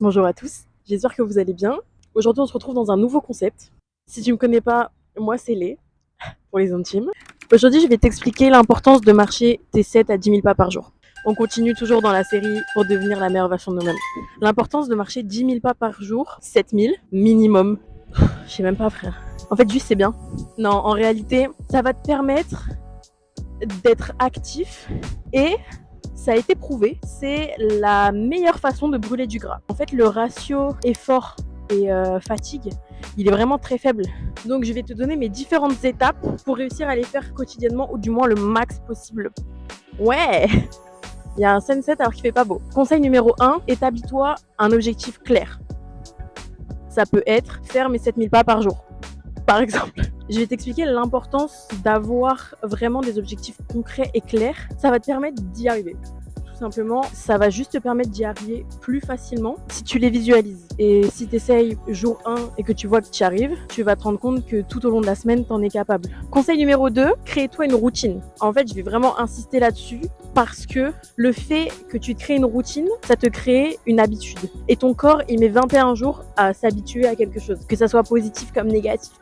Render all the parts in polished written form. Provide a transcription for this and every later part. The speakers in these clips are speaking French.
Bonjour à tous, j'espère que vous allez bien. Aujourd'hui, on se retrouve dans un nouveau concept. Si tu me connais pas, moi c'est Lé, pour les intimes. Aujourd'hui, je vais t'expliquer l'importance de marcher tes 7 à 10 000 pas par jour. On continue toujours dans la série pour devenir la meilleure version de nous-mêmes. L'importance de marcher 10 000 pas par jour, 7 000 minimum. Je sais même pas, frère. En fait, juste c'est bien. Non, en réalité, ça va te permettre d'être actif et ça a été prouvé, c'est la meilleure façon de brûler du gras. En fait, le ratio effort et fatigue, il est vraiment très faible. Donc, je vais te donner mes différentes étapes pour réussir à les faire quotidiennement ou du moins le max possible. Ouais, il y a un sunset alors qu'il fait pas beau. Conseil numéro 1, établis-toi un objectif clair. Ça peut être faire mes 7000 pas par jour, par exemple. Je vais t'expliquer l'importance d'avoir vraiment des objectifs concrets et clairs. Ça va te permettre d'y arriver. Tout simplement, ça va juste te permettre d'y arriver plus facilement si tu les visualises. Et si tu essayes jour 1 et que tu vois que tu y arrives, tu vas te rendre compte que tout au long de la semaine, tu en es capable. Conseil numéro 2, crée-toi une routine. En fait, je vais vraiment insister là-dessus parce que le fait que tu te crées une routine, ça te crée une habitude. Et ton corps, il met 21 jours à s'habituer à quelque chose, que ça soit positif comme négatif.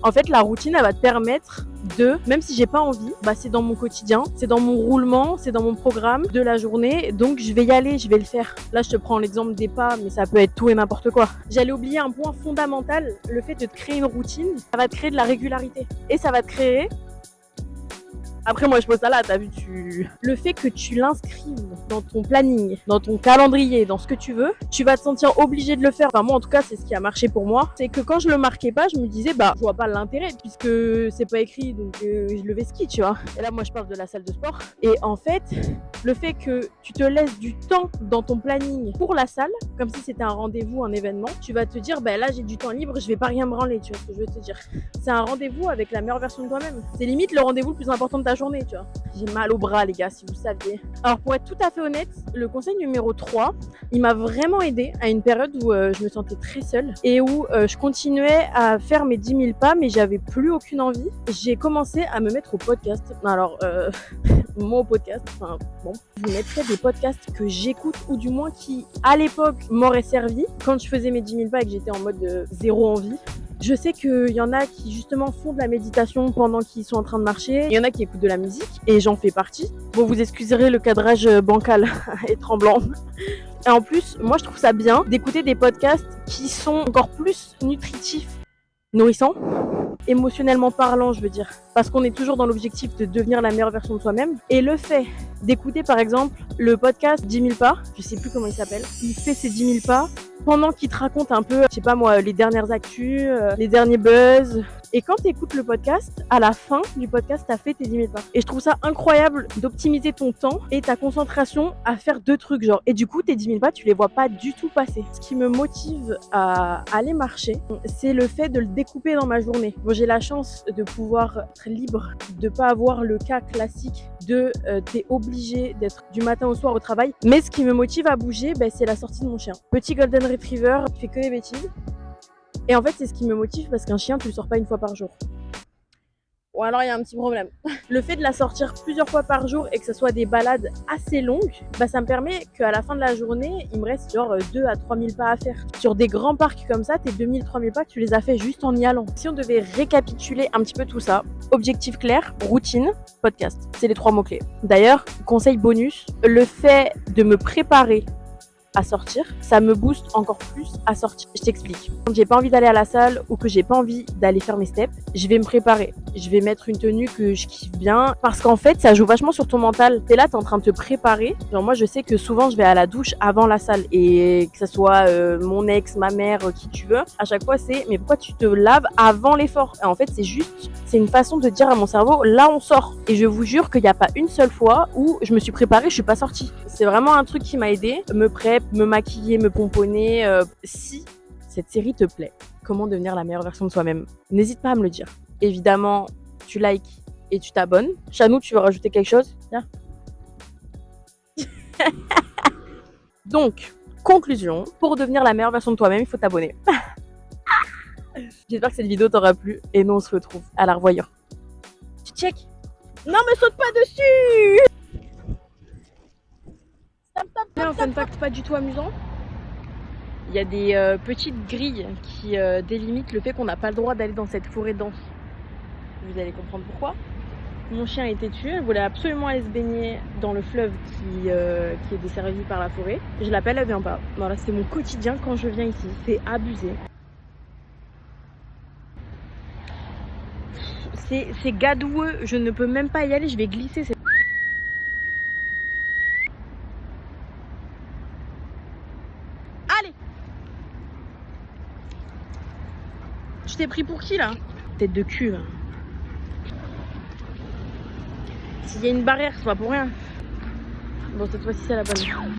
En fait, la routine, elle va te permettre de, même si j'ai pas envie, bah c'est dans mon quotidien, c'est dans mon roulement, c'est dans mon programme de la journée, donc je vais y aller, je vais le faire. Là, je te prends l'exemple des pas, mais ça peut être tout et n'importe quoi. J'allais oublier un point fondamental, le fait de te créer une routine, ça va te créer de la régularité. Et ça va te créer... Après, moi, je pose ça là, t'as vu, le fait que tu l'inscrives dans ton planning, dans ton calendrier, dans ce que tu veux, tu vas te sentir obligé de le faire. Enfin, moi, en tout cas, c'est ce qui a marché pour moi. C'est que quand je le marquais pas, je me disais, bah, je vois pas l'intérêt puisque c'est pas écrit, donc je le vais ski, tu vois. Et là, moi, je parle de la salle de sport. Et en fait, le fait que tu te laisses du temps dans ton planning pour la salle, comme si c'était un rendez-vous, un événement, tu vas te dire, bah là, j'ai du temps libre, je vais pas rien me branler, tu vois ce que je veux te dire. C'est un rendez-vous avec la meilleure version de toi-même. C'est limite le rendez-vous le plus important de ta journée, tu vois. J'ai mal au bras, les gars, si vous saviez. Alors, pour être tout à fait honnête, le conseil numéro 3, il m'a vraiment aidé à une période où je me sentais très seule et où je continuais à faire mes 10 000 pas, mais j'avais plus aucune envie. J'ai commencé à me mettre au podcast. Alors, moi au podcast, enfin bon, je vous mettrai des podcasts que j'écoute ou du moins qui, à l'époque, m'auraient servi quand je faisais mes 10 000 pas et que j'étais en mode zéro envie. Je sais qu'il y en a qui justement font de la méditation pendant qu'ils sont en train de marcher. Il y en a qui écoutent de la musique et j'en fais partie. Bon, vous excuserez le cadrage bancal et tremblant. Et en plus, moi je trouve ça bien d'écouter des podcasts qui sont encore plus nutritifs, nourrissants, émotionnellement parlant, je veux dire. Parce qu'on est toujours dans l'objectif de devenir la meilleure version de soi-même. Et le fait d'écouter par exemple le podcast 10 000 pas, je sais plus comment il s'appelle, il fait ses 10 000 pas pendant qu'il te raconte un peu, je sais pas moi, les dernières actus, les derniers buzz. Et quand tu écoutes le podcast, à la fin du podcast, tu as fait tes 10 000 pas. Et je trouve ça incroyable d'optimiser ton temps et ta concentration à faire deux trucs, genre. Et du coup, tes 10 000 pas, tu les vois pas du tout passer. Ce qui me motive à aller marcher, c'est le fait de le découper dans ma journée. Bon, j'ai la chance de pouvoir être libre, de pas avoir le cas classique de t'es obligé d'être du matin au soir au travail. Mais ce qui me motive à bouger, c'est la sortie de mon chien. Petit Golden Retriever qui fait que des bêtises. Et en fait, c'est ce qui me motive parce qu'un chien, tu le sors pas une fois par jour. Ou alors il y a un petit problème. Le fait de la sortir plusieurs fois par jour et que ce soit des balades assez longues, ça me permet qu'à la fin de la journée, il me reste genre 2 à 3 000 pas à faire. Sur des grands parcs comme ça, tes 2 000, 3 000 pas, tu les as fait juste en y allant. Si on devait récapituler un petit peu tout ça, objectif clair, routine, podcast. C'est les 3 mots-clés. D'ailleurs, conseil bonus, le fait de me préparer à sortir, ça me booste encore plus à sortir. Je t'explique. Quand j'ai pas envie d'aller à la salle ou que j'ai pas envie d'aller faire mes steps, je vais me préparer. Je vais mettre une tenue que je kiffe bien parce qu'en fait, ça joue vachement sur ton mental. T'es là, t'es en train de te préparer. Genre moi, je sais que souvent, je vais à la douche avant la salle et que ça soit mon ex, ma mère, qui tu veux. À chaque fois, c'est mais pourquoi tu te laves avant l'effort? Et en fait, c'est une façon de dire à mon cerveau, là, on sort. Et je vous jure qu'il n'y a pas une seule fois où je me suis préparée, je suis pas sortie. C'est vraiment un truc qui m'a aidée. Me prep, me maquiller, me pomponner. Si cette série te plaît, comment devenir la meilleure version de soi-même, n'hésite pas à me le dire. Évidemment, tu likes et tu t'abonnes. Chanou, tu veux rajouter quelque chose? Viens. Donc, conclusion, pour devenir la meilleure version de toi-même, il faut t'abonner. J'espère que cette vidéo t'aura plu et nous on se retrouve à la revoyure. Tu check? Non, me saute pas dessus! Un fun fact pas du tout amusant. Il y a des petites grilles qui délimitent le fait qu'on n'a pas le droit d'aller dans cette forêt dense. Vous allez comprendre pourquoi. Mon chien est têtu, elle voulait absolument aller se baigner dans le fleuve qui est desservi par la forêt. Je l'appelle, elle vient pas. Voilà, c'est mon quotidien quand je viens ici, c'est abusé. C'est gadoueux, je ne peux même pas y aller, je vais glisser. Allez! Je t'ai pris pour qui là? Tête de cul là. S'il y a une barrière, c'est pas pour rien. Bon, cette fois-ci, c'est la bonne.